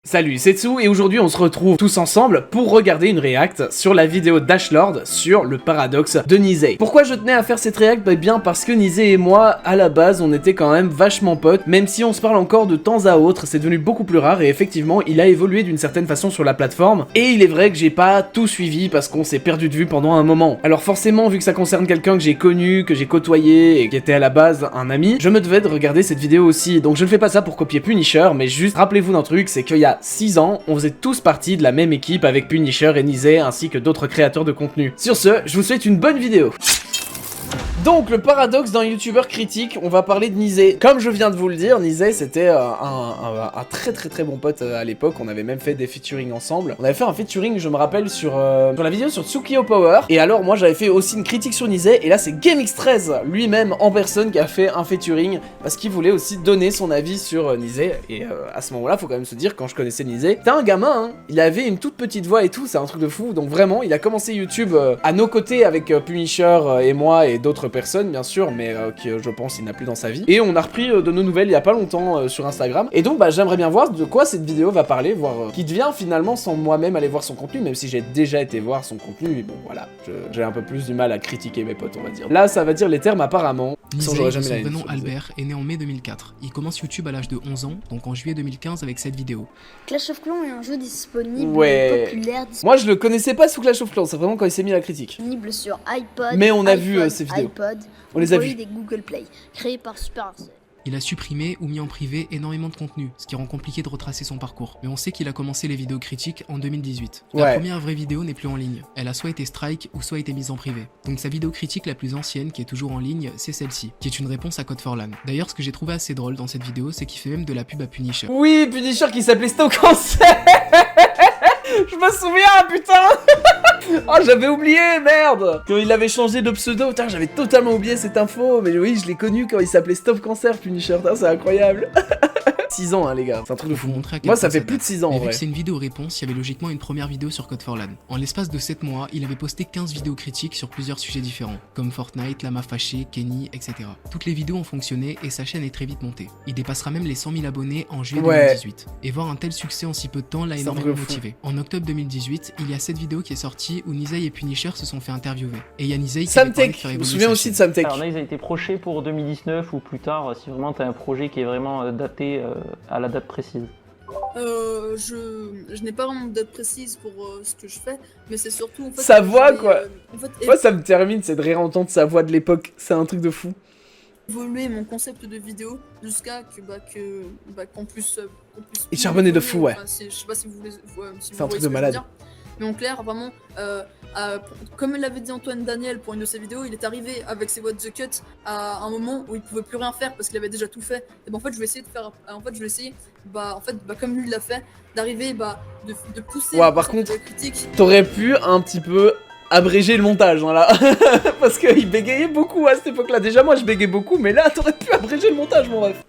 Salut, c'est Tsu et aujourd'hui on se retrouve tous ensemble pour regarder une react sur la vidéo d'Ashlord sur le paradoxe de Nizey. Pourquoi je tenais à faire cette react? Bah bien parce que Nizey et moi, à la base, on était quand même vachement potes, même si on se parle encore de temps à autre, c'est devenu beaucoup plus rare et effectivement il a évolué d'une certaine façon sur la plateforme. Et il est vrai que j'ai pas tout suivi parce qu'on s'est perdu de vue pendant un moment. Alors forcément, vu que ça concerne quelqu'un que j'ai connu, que j'ai côtoyé et qui était à la base un ami, je me devais de regarder cette vidéo aussi. Donc je ne fais pas ça pour copier Punisher, mais juste rappelez-vous d'un truc, c'est qu'il y a 6 ans, on faisait tous partie de la même équipe avec Punisher et Nizey ainsi que d'autres créateurs de contenu. Sur ce, je vous souhaite une bonne vidéo. Donc, le paradoxe d'un youtubeur critique, on va parler de Nizey. Comme je viens de vous le dire, Nizey c'était un très bon pote à l'époque, on avait même fait des featuring ensemble. On avait fait un featuring, je me rappelle, sur la vidéo sur Tsukio Power. Et alors, moi j'avais fait aussi une critique sur Nizey, et là c'est GameX13 lui-même en personne qui a fait un featuring, parce qu'il voulait aussi donner son avis sur Nizey. Et à ce moment-là, faut quand même se dire, quand je connaissais Nizey, c'était un gamin, hein. Il avait une toute petite voix et tout, c'est un truc de fou. Donc vraiment, il a commencé YouTube à nos côtés avec Punisher et moi et d'autres personnes bien sûr, mais qui je pense il n'a plus dans sa vie. Et on a repris de nos nouvelles il y a pas longtemps sur Instagram. Et donc bah j'aimerais bien voir de quoi cette vidéo va parler, voir qui devient finalement sans moi-même aller voir son contenu, même si j'ai déjà été voir son contenu. Mais bon voilà, j'ai un peu plus du mal à critiquer mes potes on va dire. Là ça va dire les termes apparemment. Nizey, son prénom Albert, est né en mai 2004. Il commence YouTube à l'âge de 11 ans, donc en juillet 2015 avec cette vidéo. Clash of Clans est un jeu disponible, populaire. Moi je le connaissais pas sous Clash of Clans, c'est vraiment quand il s'est mis à la critique. Disponible sur iPod, mais on a vu ces vidéos. iPod, on les a vus. Des Google Play, créé par Supercell. Il a supprimé ou mis en privé énormément de contenu, ce qui rend compliqué de retracer son parcours. Mais on sait qu'il a commencé les vidéos critiques en 2018. La première vraie vidéo n'est plus en ligne. Elle a soit été strike ou soit été mise en privé. Donc sa vidéo critique la plus ancienne qui est toujours en ligne, c'est celle-ci, qui est une réponse à Code for Lan. D'ailleurs, ce que j'ai trouvé assez drôle dans cette vidéo, c'est qu'il fait même de la pub à Punisher. Oui, Punisher qui s'appelait Stop Cancer. Je me souviens, putain. Oh, j'avais oublié, merde. Quand il avait changé de pseudo, putain, j'avais totalement oublié cette info. Mais oui, je l'ai connu quand il s'appelait Stop Cancer, Punisher, c'est incroyable. 6 ans, hein, les gars, c'est un truc de fou. Moi, ça fait plus de 6 ans, en vrai. Vu que c'est une vidéo réponse, il y avait logiquement une première vidéo sur Code for Lan. En l'espace de 7 mois, il avait posté 15 vidéos critiques sur plusieurs sujets différents, comme Fortnite, Lama Fâché, Kenny, etc. Toutes les vidéos ont fonctionné et sa chaîne est très vite montée. Il dépassera même les 100 000 abonnés en juillet 2018. Et voir un tel succès en si peu de temps l'a énormément motivé. En octobre 2018, il y a cette vidéo qui est sortie où Nizey et Punisher se sont fait interviewer. Et il y a Nizey qui je me souviens aussi de Samtech. Alors là, ils ont été projetés pour 2019 ou plus tard, si vraiment tu as un projet qui est vraiment daté à la date précise. Je n'ai pas vraiment de date précise pour ce que je fais, mais c'est surtout en fait, sa voix quoi. Moi ça me termine, c'est de réentendre sa voix de l'époque, c'est un truc de fou. Évoluer mon concept de vidéo jusqu'à qu'on puisse et charbonner de fou, ouais. Enfin, je sais pas si vous voulez. C'est un truc de malade. Mais en clair, vraiment, comme l'avait dit Antoine Daniel pour une de ses vidéos, il est arrivé avec ses What the Cut à un moment où il pouvait plus rien faire parce qu'il avait déjà tout fait. Et ben en fait, je vais essayer de faire. En fait, je vais essayer, comme lui l'a fait, d'arriver, de pousser. Par contre, t'aurais pu un petit peu abréger le montage, hein, là. Parce qu'il bégayait beaucoup à cette époque-là. Déjà, moi, je bégayais beaucoup, mais là, t'aurais pu abréger le montage, mon ref.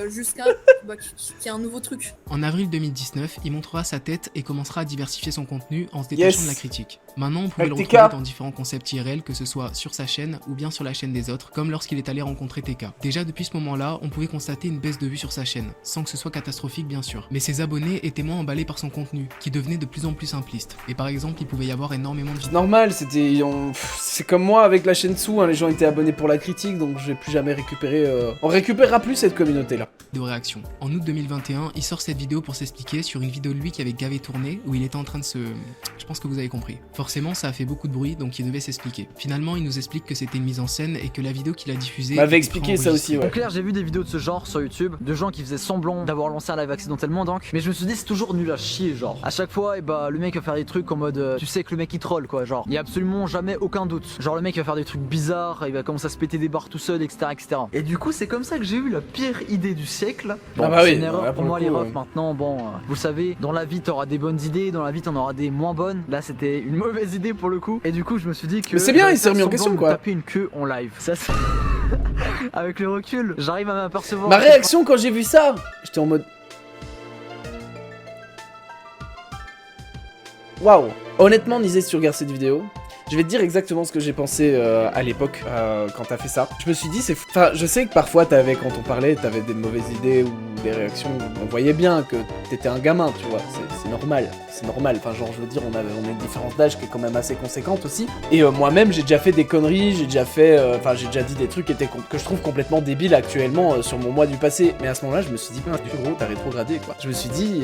Jusqu'à qu'il y ait un nouveau truc. En avril 2019, il montrera sa tête et commencera à diversifier son contenu en se détachant de la critique. Maintenant, on pouvait le retrouver dans différents concepts IRL, que ce soit sur sa chaîne ou bien sur la chaîne des autres, comme lorsqu'il est allé rencontrer TK. Déjà, depuis ce moment-là, on pouvait constater une baisse de vues sur sa chaîne, sans que ce soit catastrophique, bien sûr. Mais ses abonnés étaient moins emballés par son contenu, qui devenait de plus en plus simpliste. Et par exemple, il pouvait y avoir énormément de... Normal, c'est comme moi avec la chaîne Tsu, hein, les gens étaient abonnés pour la critique, donc je vais plus jamais récupérer... On récupérera plus cette communauté-là. De réaction. En août 2021, il sort cette vidéo pour s'expliquer sur une vidéo de lui qui avait gavé tourné, où il était en train de se... Je pense que vous avez compris. Forcément, ça a fait beaucoup de bruit, donc il devait s'expliquer. Finalement, il nous explique que c'était une mise en scène et que la vidéo qu'il a diffusée... M'avait expliqué ça aussi, ouais. En clair, j'ai vu des vidéos de ce genre sur YouTube, de gens qui faisaient semblant d'avoir lancé un live accidentellement donc, mais je me suis dit c'est toujours nul à chier, genre. À chaque fois, le mec va faire des trucs en mode, tu sais que le mec il troll quoi, genre. Il y a absolument jamais aucun doute. Genre le mec va faire des trucs bizarres, il va commencer à se péter des barres tout seul, etc., etc. Et du coup, c'est comme ça que j'ai eu la pire idée du siècle. Bon, c'est une erreur pour moi les refs. Maintenant, bon, vous savez, dans la vie t'auras des bonnes idées, dans la vie t'en auras des moins bonnes. Là, c'était une mauvaise idée pour le coup. Et du coup, je me suis dit que. Mais c'est bien, il s'est remis en question quoi. Taper une queue en live. Ça, avec le recul, j'arrive à m'apercevoir. Ma réaction quand j'ai vu ça, j'étais en mode. Waouh. Honnêtement, Nizey, si tu regardes cette vidéo, Je vais te dire exactement ce que j'ai pensé à l'époque quand t'as fait ça. Je me suis dit, enfin, je sais que parfois quand on parlait, t'avais des mauvaises idées ou des réactions. On voyait bien que t'étais un gamin, tu vois. C'est normal. C'est normal. Enfin, genre, je veux dire, on a une différence d'âge qui est quand même assez conséquente aussi. Et moi-même, j'ai déjà fait des conneries. J'ai déjà fait, j'ai déjà dit des trucs que je trouve complètement débiles actuellement sur mon moi du passé. Mais à ce moment-là, je me suis dit, gros, t'as rétrogradé, quoi. Je me suis dit,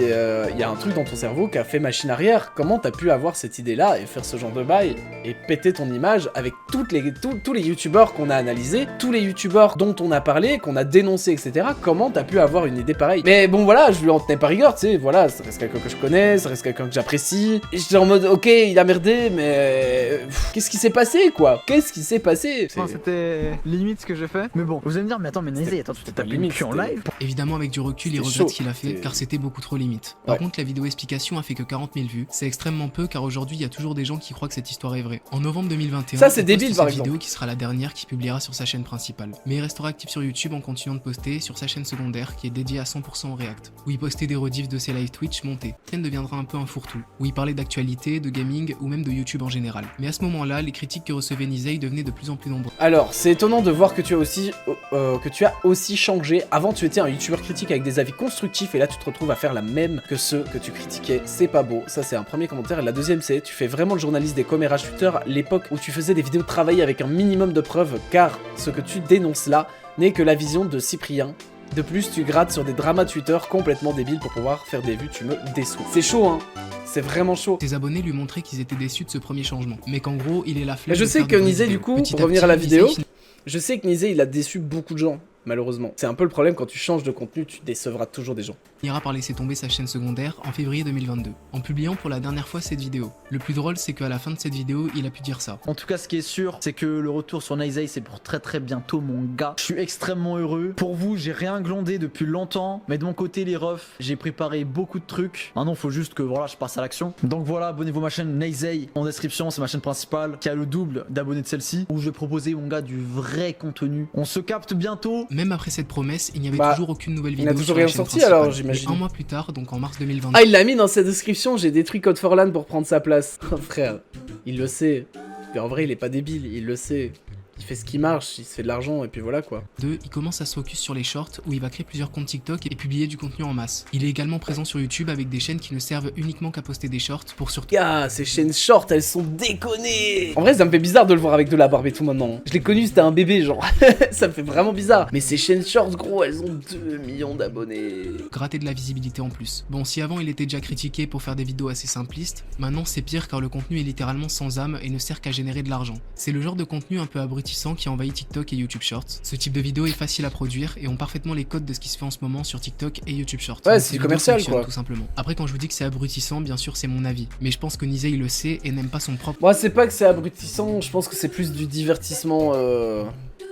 il y a un truc dans ton cerveau qui a fait machine arrière. Comment t'as pu avoir cette idée-là et faire ce genre de bail et péter ton image avec tous les youtubeurs qu'on a analysés, tous les youtubeurs dont on a parlé, qu'on a dénoncé, etc. Comment t'as pu avoir une idée pareille? Mais bon, voilà, je lui en tenais pas rigueur, tu sais, voilà, ça reste quelqu'un que je connais, ça reste quelqu'un que j'apprécie. Et j'étais en mode, ok, il a merdé, mais qu'est-ce qui s'est passé, quoi? Qu'est-ce qui s'est passé? Enfin, c'était limite ce que j'ai fait. Mais bon, vous allez me dire, mais attends, mais Nizey, attends, tu t'es tapé le cul en live? Évidemment, avec du recul, il C'était regrette chaud, ce qu'il a fait, c'était- car c'était beaucoup trop limite. Par Ouais. contre, la vidéo explication a fait que 40 000 vues. C'est extrêmement peu, car aujourd'hui, il y a toujours des gens qui croient que cette histoire est vraie. En novembre 2021, Ça, c'est il poste débile, par cette exemple. vidéo qui sera la dernière qu'il publiera sur sa chaîne principale. Mais il restera actif sur YouTube en continuant de poster sur sa chaîne secondaire, qui est dédiée à 100% au React, où il postait des rediffs de ses live Twitch montés. La chaîne deviendra un peu un fourre-tout, où il parlait d'actualité, de gaming ou même de YouTube en général. Mais à ce moment-là, les critiques que recevait Nizey devenaient de plus en plus nombreuses. Alors, c'est étonnant de voir que tu as aussi changé. Avant, tu étais un youtubeur critique avec des avis constructifs et là, tu te retrouves à faire la même que ceux que tu critiquais. C'est pas beau. Ça, c'est un premier commentaire. Et la deuxième, c'est tu fais vraiment le journaliste des commérages Twitter, l'époque où tu faisais des vidéos travaillées avec un minimum de preuves, car ce que tu dénonces là n'est que la vision de Cyprien. De plus, tu grattes sur des dramas Twitter complètement débiles pour pouvoir faire des vues, tu me déçois. C'est chaud, hein. C'est vraiment chaud. Ses abonnés lui montraient qu'ils étaient déçus de ce premier changement, mais qu'en gros, il est la flemme. Mais je de sais faire que de bonnes Nizey, vidéos. du coup, Petit pour à revenir petit, à la Nizey vidéo, je sais que Nizey, il a déçu beaucoup de gens, malheureusement. C'est un peu le problème, quand tu changes de contenu, tu décevras toujours des gens. finira par laisser tomber sa chaîne secondaire en février 2022, en publiant pour la dernière fois cette vidéo. Le plus drôle, c'est qu'à la fin de cette vidéo, il a pu dire ça. En tout cas, ce qui est sûr, c'est que le retour sur Nizey, c'est pour très bientôt, mon gars. Je suis extrêmement heureux. Pour vous, j'ai rien glandé depuis longtemps, mais de mon côté, les refs, j'ai préparé beaucoup de trucs. Maintenant, faut juste que voilà, je passe à l'action. Donc voilà, abonnez-vous à ma chaîne Nizey en description, c'est ma chaîne principale qui a le double d'abonnés de celle-ci, où je vais proposer, mon gars, du vrai contenu. On se capte bientôt. Même après cette promesse, il n'y avait Bah, toujours aucune nouvelle il n'a vidéo toujours sur la rien chaîne sorti, principale. alors, Mais j'imagine. un mois plus tard, donc en mars 2022, Ah, il l'a mis dans sa description, j'ai détruit Code for Land pour prendre sa place. Oh, frère, il le sait. Et en vrai, il est pas débile, il le sait. Il fait ce qui marche, il se fait de l'argent, et puis voilà quoi. il commence à se focus sur les shorts où il va créer plusieurs comptes TikTok et publier du contenu en masse. Il est également présent sur YouTube avec des chaînes qui ne servent uniquement qu'à poster des shorts pour surtout Gars, ces chaînes short, elles sont déconnées. En vrai, ça me fait bizarre de le voir avec de la barbe et tout maintenant. Je l'ai connu, c'était un bébé, genre. Ça me fait vraiment bizarre. Mais ces chaînes short, gros, elles ont 2 millions d'abonnés. gratter de la visibilité en plus. Bon, si avant il était déjà critiqué pour faire des vidéos assez simplistes, maintenant c'est pire car le contenu est littéralement sans âme et ne sert qu'à générer de l'argent. C'est le genre de contenu un peu abrutissant qui envahit TikTok et YouTube Shorts. Ce type de vidéo est facile à produire et ont parfaitement les codes de ce qui se fait en ce moment sur TikTok et YouTube Shorts. Ouais, Donc, c'est ces du vidéos commercial, fonctionnent, quoi. Tout simplement. Après, quand je vous dis que c'est abrutissant, bien sûr c'est mon avis, mais je pense que Nizey le sait et n'aime pas son propre. Moi, c'est pas que c'est abrutissant, je pense que c'est plus du divertissement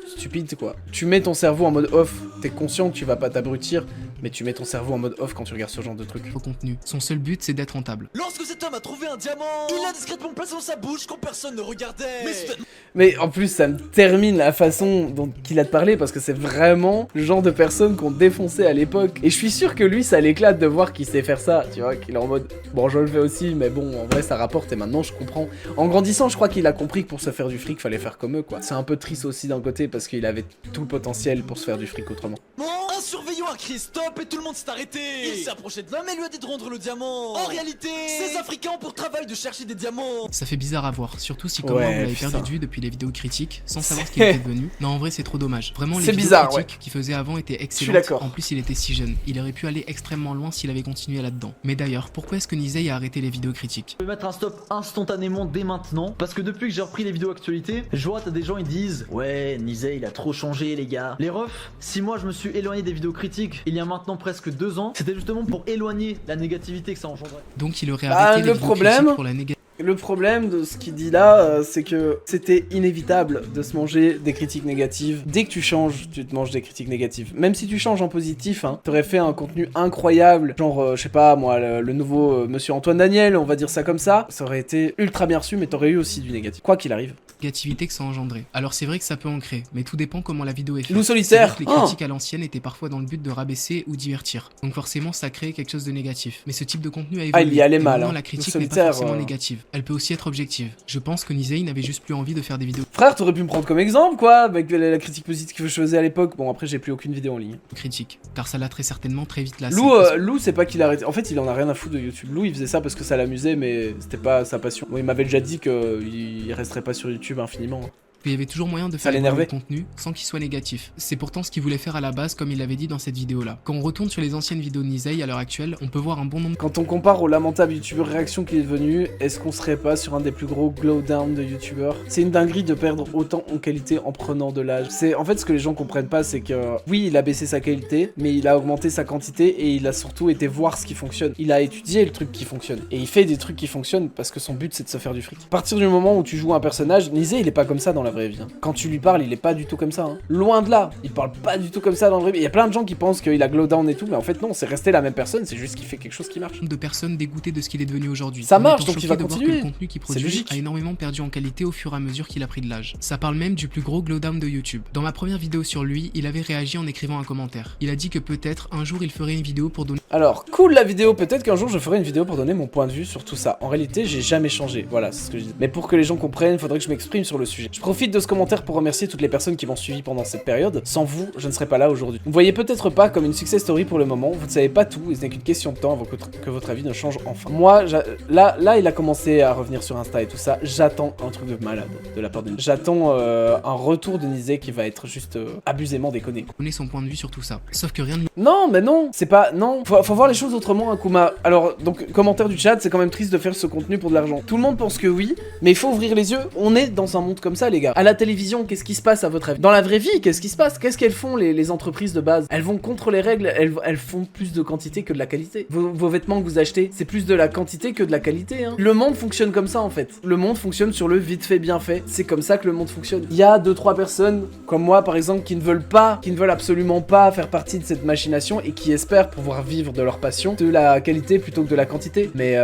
stupide, quoi. Tu mets ton cerveau en mode off, t'es conscient que tu vas pas t'abrutir, mais tu mets ton cerveau en mode off quand tu regardes ce genre de truc. Contenu. Son seul but c'est d'être rentable. Lorsque cet homme a trouvé un diamant, il l'a discrètement placé dans sa bouche quand personne ne regardait. Mais soudainement, Mais en plus, ça me termine la façon dont il a de parler parce que c'est vraiment le genre de personne qu'on défonçait à l'époque. Et je suis sûr que lui, ça l'éclate de voir qu'il sait faire ça, tu vois, qu'il est en mode bon, je le fais aussi, mais bon, en vrai, ça rapporte et maintenant je comprends. En grandissant, je crois qu'il a compris que pour se faire du fric, fallait faire comme eux, quoi. C'est un peu triste aussi d'un côté parce qu'il avait tout le potentiel pour se faire du fric autrement. un surveillant a crié stop et tout le monde s'est arrêté. Il s'est approché de l'homme et lui a dit de rendre le diamant. En réalité, ces Africains ont pour travail de chercher des diamants. Ça fait bizarre à voir, surtout si comme Ouais, moi vous l'avez putain. perdu de vue depuis les vidéos critiques, sans savoir ce qu'il était devenu. Non, en vrai c'est trop dommage. Vraiment les C'est vidéos bizarre, critiques qu'il faisait avant étaient excellentes. d'accord. En plus il était si jeune, il aurait pu aller extrêmement loin s'il avait continué là-dedans. Mais d'ailleurs, pourquoi est-ce que Nizey a arrêté les vidéos critiques? Je vais mettre un stop instantanément dès maintenant, parce que depuis que j'ai repris les vidéos actualité, je vois t'as des gens ils disent ouais Nizey il a trop changé les gars. Les refs, si moi je me suis éloigné des vidéos critiques il y a maintenant presque 2 ans, c'était justement pour éloigner la négativité que ça engendrait. Donc il aurait Bah, arrêté les le vidéos problème- critiques pour la négativité. Le problème de ce qu'il dit là, c'est que c'était inévitable de se manger des critiques négatives. Dès que tu changes, tu te manges des critiques négatives. Même si tu changes en positif, hein, t'aurais fait un contenu incroyable, genre, je sais pas, moi, le nouveau Monsieur Antoine Daniel, on va dire ça comme ça. Ça aurait été ultra bien reçu, mais t'aurais eu aussi du négatif. Quoi qu'il arrive. Négativité que ça engendrait. Alors c'est vrai que ça peut en créer, mais tout dépend comment la vidéo est faite. Loup C'est solitaire. vrai que les critiques à l'ancienne étaient parfois dans le but de rabaisser ou divertir. Donc forcément ça crée quelque chose de négatif. Mais ce type de contenu a évolué. Ah, il y allait Et mal, maintenant, hein. la Loup critique n'est pas solitaire, forcément négative. Elle peut aussi être objective. Je pense que Nizey n'avait juste plus envie de faire des vidéos Frère, t'aurais pu me prendre comme exemple, quoi, avec la critique positive que je faisais à l'époque. Bon, après, j'ai plus aucune vidéo en ligne. critiques, car ça l'a très certainement très vite lassé. Lou, c'est pas qu'il a arrêté. En fait, il en a rien à foutre de YouTube. Lou, il faisait ça parce que ça l'amusait, mais c'était pas sa passion. Bon, il m'avait déjà dit qu'il resterait pas sur YouTube infiniment. Il y avait toujours moyen de Ça faire l'énervait. du contenu sans qu'il soit négatif. C'est pourtant ce qu'il voulait faire à la base, comme il l'avait dit dans cette vidéo-là. Quand on retourne sur les anciennes vidéos de Nizey à l'heure actuelle, on peut voir un bon nombre Quand on compare au lamentable youtubeur réaction qu'il est devenu, est-ce qu'on serait pas sur un des plus gros glow down de youtubeurs? C'est une dinguerie de perdre autant en qualité en prenant de l'âge. C'est en fait ce que les gens comprennent pas, c'est que oui, il a baissé sa qualité, mais il a augmenté sa quantité et il a surtout été voir ce qui fonctionne. Il a étudié le truc qui fonctionne et il fait des trucs qui fonctionnent parce que son but c'est de se faire du fric. À partir du moment où tu joues un personnage, Nizey il est pas comme ça dans la vraie vie. Hein. Quand tu lui parles, il est pas du tout comme ça. Hein. Loin de là, il parle pas du tout comme ça dans la vraie vie. Il y a plein de gens qui pensent qu'il a glow down et tout, mais en fait non, c'est resté la même personne, c'est juste qu'il fait quelque chose qui marche. de personnes dégoûtées de ce qu'il est devenu aujourd'hui. Ça En marche, étant donc il choqué va de voir continuer. que le contenu qu'il produit logique. a énormément perdu en qualité au fur et à mesure qu'il a pris de l'âge. Ça parle même du plus gros glow down de YouTube. Dans ma première vidéo sur lui, il avait réagi en écrivant un commentaire. Il a dit que peut-être un jour il ferait une vidéo pour donner Alors, cool la vidéo, peut-être qu'un jour je ferai une vidéo pour donner mon point de vue sur tout ça. En réalité, j'ai jamais changé, voilà, c'est ce que je dis. Mais pour que les gens comprennent, il faudrait que je m'exprime sur le sujet. Je profite de ce commentaire pour remercier toutes les personnes qui m'ont suivi pendant cette période. Sans vous, je ne serais pas là aujourd'hui. Vous voyez peut-être pas comme une success story pour le moment, vous ne savez pas tout, et ce n'est qu'une question de temps avant que votre avis ne change enfin. Moi, là, il a commencé à revenir sur Insta et tout ça, j'attends un truc de malade de la part de Nizey. J'attends un retour de Nizey qui va être juste abusément déconné. son point de vue sur tout ça. Sauf que rien ne Non, mais non, c'est pas... Non, faut voir les choses autrement, Akuma. Alors, donc, commentaire du chat, c'est quand même triste de faire ce contenu pour de l'argent. Tout le monde pense que oui, mais il faut ouvrir les yeux. On est dans un monde comme ça, les gars. À la télévision, qu'est-ce qui se passe à votre avis? Dans la vraie vie, qu'est-ce qui se passe? Qu'est-ce qu'elles font, les entreprises de base? Elles vont contre les règles, elles font plus de quantité que de la qualité. Vos vêtements que vous achetez, c'est plus de la quantité que de la qualité, hein. Le monde fonctionne comme ça, en fait. Le monde fonctionne sur le vite fait, bien fait. C'est comme ça que le monde fonctionne. Il y a 2-3 personnes, comme moi, par exemple, qui ne veulent absolument pas faire partie de cette machination et qui espèrent pouvoir vivre de leur passion, de la qualité plutôt que de la quantité. Mais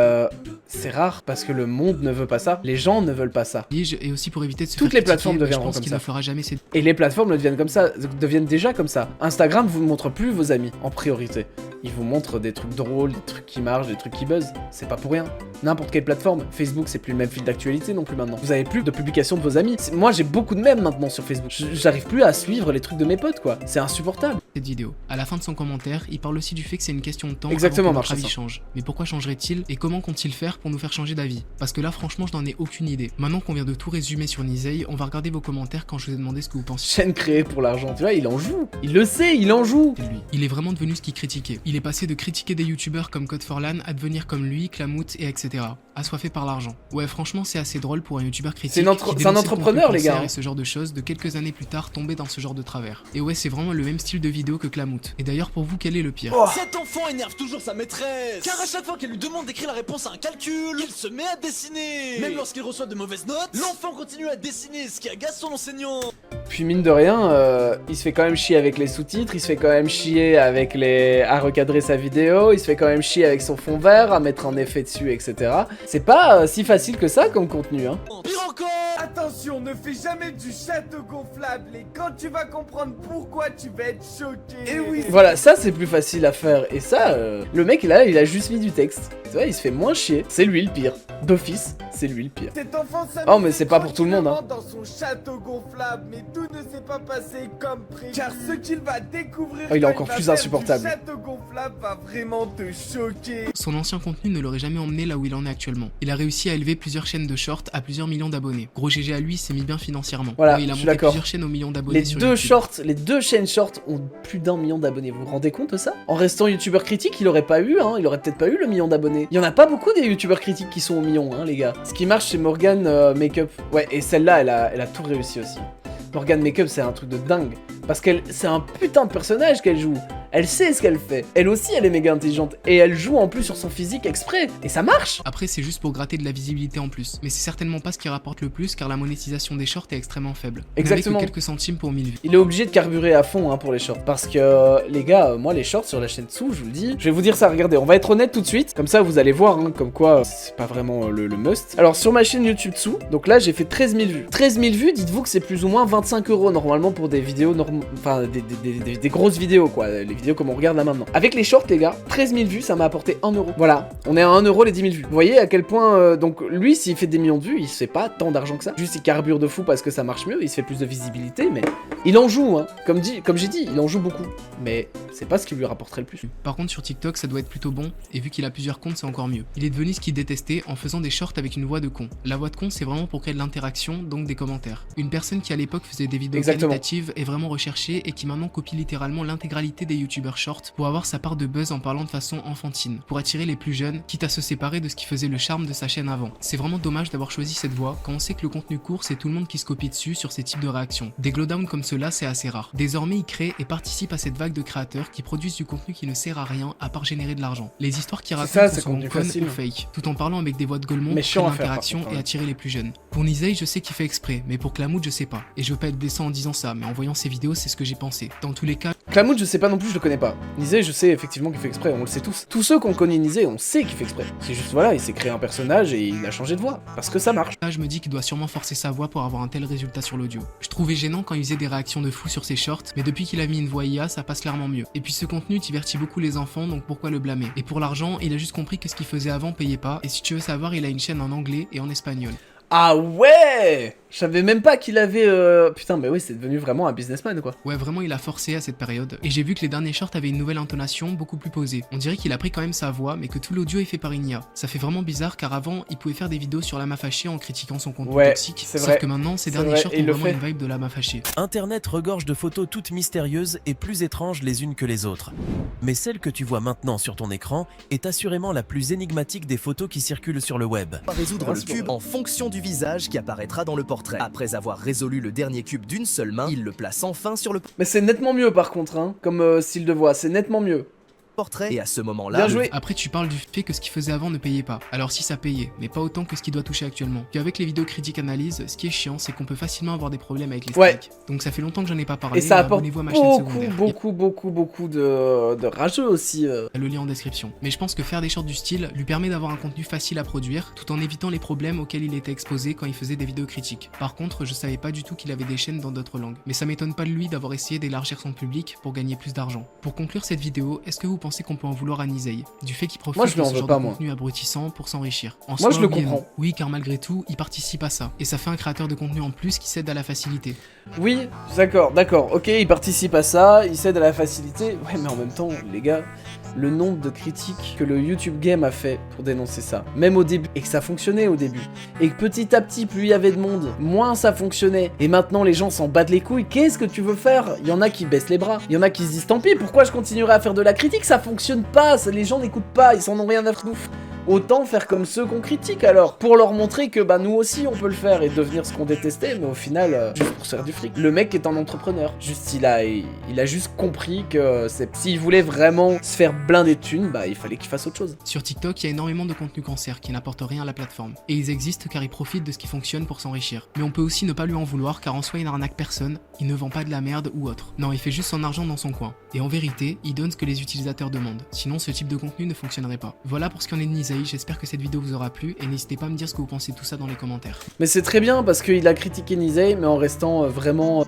c'est rare parce que le monde ne veut pas ça. Les gens ne veulent pas ça. et aussi pour éviter de se Toutes faire les plateformes critiquer, je deviendront pense comme qu'il ça. ne fera jamais cette Et les plateformes deviennent déjà comme ça. Instagram vous montre plus vos amis en priorité. Il vous montre des trucs drôles, des trucs qui marchent, des trucs qui buzzent. C'est pas pour rien. N'importe quelle plateforme. Facebook, c'est plus le même fil d'actualité non plus maintenant. Vous avez plus de publications de vos amis. Moi, j'ai beaucoup de mèmes maintenant sur Facebook. J'arrive plus à suivre les trucs de mes potes, quoi. C'est insupportable. vidéo. À la fin de son commentaire, il parle aussi du fait que c'est une question de temps Exactement, avant que notre Marchand. avis change. Mais pourquoi changerait-il et comment compte-t-il faire pour nous faire changer d'avis? Parce que là, franchement, je n'en ai aucune idée. Maintenant qu'on vient de tout résumer sur Nizey, on va regarder vos commentaires quand je vous ai demandé ce que vous pensiez Chaîne créée pour l'argent. Tu vois, il en joue. Il le sait, il en joue. de lui. Il est vraiment devenu ce qu'il critiquait. Il est passé de critiquer des youtubeurs comme Code4Lan à devenir comme lui, Klamout et etc. Assoiffé par l'argent. Ouais, franchement, c'est assez drôle pour un youtubeur critique. C'est un entrepreneur, les gars. Et ce genre de choses, de quelques années plus tard, tomber dans ce genre de travers. Et ouais, c'est vraiment le même style de vidéo que Klamout. Et d'ailleurs, pour vous, quel est le pire? Cet enfant énerve toujours sa maîtresse. Car à chaque fois qu'elle lui demande d'écrire la réponse à un calcul, il se met à dessiner. Même lorsqu'il reçoit de mauvaises notes, l'enfant continue à dessiner, ce qui agace son enseignant. Puis mine de rien, il se fait quand même chier avec les sous-titres, il se fait quand même chier avec à recadrer sa vidéo, il se fait quand même chier avec son fond vert, à mettre un effet dessus, etc. C'est pas si facile que ça comme contenu, hein. Pire encore. Attention, ne fais jamais du château gonflable et quand tu vas comprendre pourquoi tu vas être choqué. Et oui. Voilà, ça c'est plus facile à faire. Et ça, le mec là, il a juste mis du texte. Tu vois, il se fait moins chier. C'est lui le pire. D'office, c'est lui le pire. Cet enfant Oh, mais c'est pas pour tout le monde, hein. dans son château gonflable, mais tout ne s'est pas passé comme prévu. Car ce qu'il va découvrir, Oh, il est quand encore va plus faire insupportable. du château gonflable va vraiment te choquer. Son ancien contenu ne l'aurait jamais emmené là où il en est actuellement. Il a réussi à élever plusieurs chaînes de shorts à plusieurs millions d'abonnés. Gros GG à lui, s'est mis bien financièrement. Voilà, Ouais, il a je suis monté d'accord. plusieurs chaînes aux millions d'abonnés Les sur deux YouTube. shorts, les deux chaînes shorts ont plus d'1 million d'abonnés. Vous vous rendez compte de ça? En restant youtubeur critique, il aurait pas eu, hein. Il aurait peut-être pas eu le million d'abonnés. Il y en a pas beaucoup des youtubeurs critiques qui sont au million, hein, les gars. Ce qui marche, c'est Morgan Makeup. Ouais, et celle-là, elle a tout réussi aussi. Morgan Makeup, c'est un truc de dingue. Parce c'est un putain de personnage qu'elle joue. Elle sait ce qu'elle fait. Elle aussi, elle est méga intelligente. Et elle joue en plus sur son physique exprès. Et ça marche. Après, c'est juste pour gratter de la visibilité en plus. Mais c'est certainement pas ce qui rapporte le plus car la monétisation des shorts est extrêmement faible. Vous n'avez Exactement. que quelques centimes pour 1000 vues. Il est obligé de carburer à fond, hein, pour les shorts. Parce que, les gars, moi, les shorts sur la chaîne dessous, je vous le dis, je vais vous dire ça, regardez, on va être honnête tout de suite. Comme ça, vous allez voir, hein, comme quoi, c'est pas vraiment le must. Alors, sur ma chaîne YouTube dessous, donc là, j'ai fait 13 000 vues. 13 000 vues, dites-vous que c'est plus ou moins 25 € normalement pour des vidéos, enfin, des grosses vidéos, quoi. Les vidéos vidéos comme on regarde là maintenant. Avec les shorts les gars, 13 000 vues, ça m'a apporté 1 euro. Voilà, on est à 1 euro les 10 000 vues. Vous voyez à quel point, donc lui s'il fait des millions de vues, il se fait pas tant d'argent que ça. Juste il carbure de fou parce que ça marche mieux, il se fait plus de visibilité, mais il en joue, hein. Comme j'ai dit, il en joue beaucoup. Mais c'est pas ce qui lui rapporterait le plus. Par contre sur TikTok ça doit être plutôt bon, et vu qu'il a plusieurs comptes c'est encore mieux. Il est devenu ce qu'il détestait en faisant des shorts avec une voix de con. La voix de con c'est vraiment pour créer de l'interaction, donc des commentaires. Une personne qui à l'époque faisait des vidéos qualitatives est vraiment recherchée et qui maintenant copie littéralement l'intégralité des youtubeurs shorts pour avoir sa part de buzz en parlant de façon enfantine, pour attirer les plus jeunes, quitte à se séparer de ce qui faisait le charme de sa chaîne avant. C'est vraiment dommage d'avoir choisi cette voie quand on sait que le contenu court c'est tout le monde qui se copie dessus sur ces types de réactions. Des glowdowns comme ceux-là c'est assez rare. Désormais il crée et participe à cette vague de créateurs qui produisent du contenu qui ne sert à rien à part générer de l'argent. Les histoires qui racontent sont souvent connes ou fake, tout en parlant avec des voix de gueulement pour créer l'interaction et attirer les plus jeunes. Pour Nizey, je sais qu'il fait exprès, mais pour Clamoud, je sais pas. Et je veux pas être blessant en disant ça, mais en voyant ces vidéos, c'est ce que j'ai pensé. Dans tous les cas... Clamoud, je sais pas non plus, je le connais pas. Nizey, je sais effectivement qu'il fait exprès, on le sait tous. Tous ceux qu'on connaît Nizey, on sait qu'il fait exprès. C'est juste, voilà, il s'est créé un personnage et il a changé de voix. Parce que ça marche. Là, je me dis qu'il doit sûrement forcer sa voix pour avoir un tel résultat sur l'audio. Je trouvais gênant quand il faisait des réactions de fou sur ses shorts, mais depuis qu'il a mis une voix IA, ça passe clairement mieux. Et puis ce contenu divertit beaucoup les enfants, donc pourquoi le blâmer? Et pour l'argent, il a juste compris que ce qu'il faisait avant payait pas, et si tu veux savoir, il a une chaîne en anglais et en espagnol. Ah ouais! Je savais même pas qu'il avait... Putain, mais oui, c'est devenu vraiment un businessman, quoi. Ouais, vraiment, il a forcé à cette période. Et j'ai vu que les derniers shorts avaient une nouvelle intonation, beaucoup plus posée. On dirait qu'il a pris quand même sa voix, mais que tout l'audio est fait par une IA. Ça fait vraiment bizarre, car avant, il pouvait faire des vidéos sur Lama Fâché en critiquant son contenu toxique. Sauf que maintenant, ces derniers shorts ont vraiment une vibe de Lama Fâché. Internet regorge de photos toutes mystérieuses et plus étranges les unes que les autres. Mais celle que tu vois maintenant sur ton écran est assurément la plus énigmatique des photos qui circulent sur le web. On va résoudre le cube en fonction du visage qui apparaîtra dans le portrait. Après avoir résolu le dernier cube d'une seule main, il le place enfin sur le Mais c'est nettement mieux par contre, hein, comme style de voix, c'est nettement mieux. portrait, et à ce moment-là... Bien joué. Après tu parles du fait que ce qu'il faisait avant ne payait pas. Alors si ça payait, mais pas autant que ce qu'il doit toucher actuellement. Puis avec les vidéos critiques analyses, ce qui est chiant, c'est qu'on peut facilement avoir des problèmes avec les strikes. Donc ça fait longtemps que j'en ai pas parlé, et ça apporte abonnez-vous à ma chaîne secondaire. beaucoup de rageux aussi. Le lien en description. Mais je pense que faire des shorts du style lui permet d'avoir un contenu facile à produire, tout en évitant les problèmes auxquels il était exposé quand il faisait des vidéos critiques. Par contre, je savais pas du tout qu'il avait des chaînes dans d'autres langues. Mais ça m'étonne pas de lui d'avoir essayé d'élargir son public pour gagner plus d'argent. Pour conclure cette vidéo, est-ce que vous pensez qu'on peut en vouloir à Nizey, du fait qu'il profite de ce genre de contenu abrutissant pour s'enrichir? Moi je le comprends. Oui, car malgré tout, il participe à ça. Et ça fait un créateur de contenu en plus qui cède à la facilité. Oui, d'accord, ok, il participe à ça, il cède à la facilité. Ouais, mais en même temps, les gars, le nombre de critiques que le YouTube Game a fait pour dénoncer ça, même au début, et que ça fonctionnait au début, et que petit à petit, plus il y avait de monde, moins ça fonctionnait, et maintenant les gens s'en battent les couilles, qu'est-ce que tu veux faire? Il y en a qui baissent les bras, il y en a qui se disent tant pis, pourquoi je continuerai à faire de la critique? Ça fonctionne pas, les gens n'écoutent pas, ils s'en ont rien à foutre. Autant faire comme ceux qu'on critique alors, pour leur montrer que bah nous aussi on peut le faire et devenir ce qu'on détestait, mais au final, juste pour se faire du fric. Le mec est un entrepreneur, juste il a juste compris que s'il voulait vraiment se faire blinder de thunes, bah il fallait qu'il fasse autre chose. Sur TikTok, il y a énormément de contenu cancer qui n'apporte rien à la plateforme, et ils existent car ils profitent de ce qui fonctionne pour s'enrichir. Mais on peut aussi ne pas lui en vouloir car en soi il n'arnaque personne, il ne vend pas de la merde ou autre. Non, il fait juste son argent dans son coin. Et en vérité, il donne ce que les utilisateurs demandent, sinon ce type de contenu ne fonctionnerait pas. Voilà pour ce qui en est de Nizey. J'espère que cette vidéo vous aura plu et n'hésitez pas à me dire ce que vous pensez de tout ça dans les commentaires. Mais c'est très bien parce qu'il a critiqué Nizey mais en restant vraiment...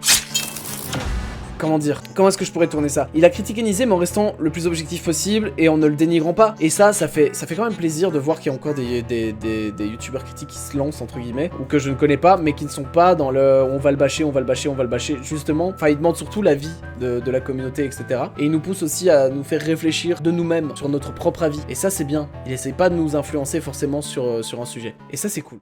Comment dire? Comment est-ce que je pourrais tourner ça? Il a critiqué Nizey mais en restant le plus objectif possible et en ne le dénigrant pas. Et ça fait quand même plaisir de voir qu'il y a encore des youtubeurs critiques qui se lancent entre guillemets, ou que je ne connais pas, mais qui ne sont pas dans le on va le bâcher, justement. Enfin, il demande surtout l'avis de la communauté, etc. Et il nous pousse aussi à nous faire réfléchir de nous-mêmes sur notre propre avis. Et ça c'est bien. Il essaye pas de nous influencer forcément sur un sujet. Et ça c'est cool.